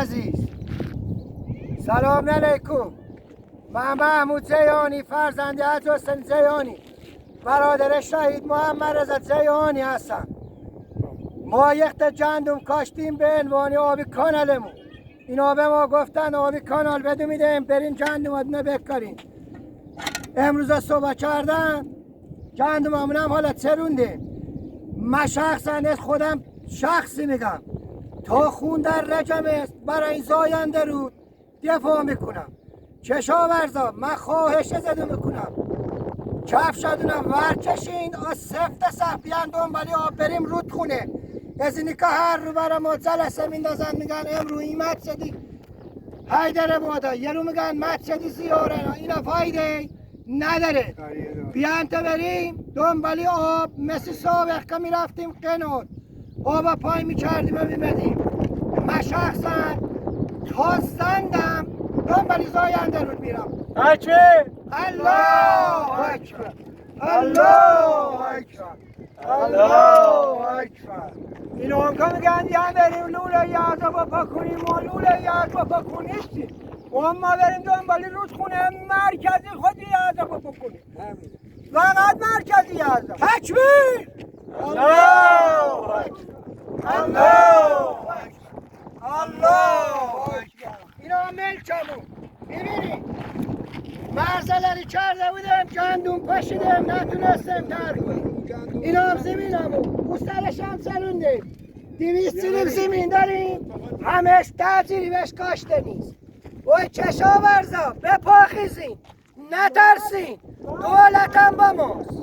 عزیز سلام علیکم. من محمود زیانی فرزند حاج حسین زیانی برادر شهید محمد رضا زیانی هستم. ما یک گندم کاشتیم به عنوان آبی کانالمون. اینا به ما گفتن آبی کانال بده میدیم برین گندماتونو بکارین. امروز صبح کردن گندممون هم حالا چروندیم. من شخصا خودم شخصی میگم تا خون در رگم است برای این زاینده رو دفاع میکنم. کشاورزا من خواهش زده میکنم کفشاتونو ورکشین از سفت بیان دنبالی آب بریم رودخونه. از اینی که هر رو برای ما جلسه میندازن میگن امرو این مقصدی حیدره بادا، یه رو میگن مقصدی زیاره، اینا فایده نداره. بیان تا بریم دنبالی آب مثل سابق که میرفتیم قنات آبا پای میکردیم و میمدیم. من شخصا تا زندم دنبالی زاینده رود میرم. بچه الله اکبر الله اکبر الله اکبر. اینو هم که میگن یا بریم لوله یازا با کنیم و لوله یازا با کنیستیم ما بریم دنبالی رودخونه مرکزی خود یازا با کنیم. فقط مرکزی یازا. تکبیر الله اکبر الله اکبر الله اکبر. اینا ملکمون میبینی مرزلری کرده بودم گندم پاشیدم نتونستم تر کنیم. اینا هم زمینمون بوسترش هم سلوندیم 200 سیلیم زمین داریم همش تحصیلی بهش کاشته نیست. وای کشاورزا بپاخیزین نترسین دولتم با ماست.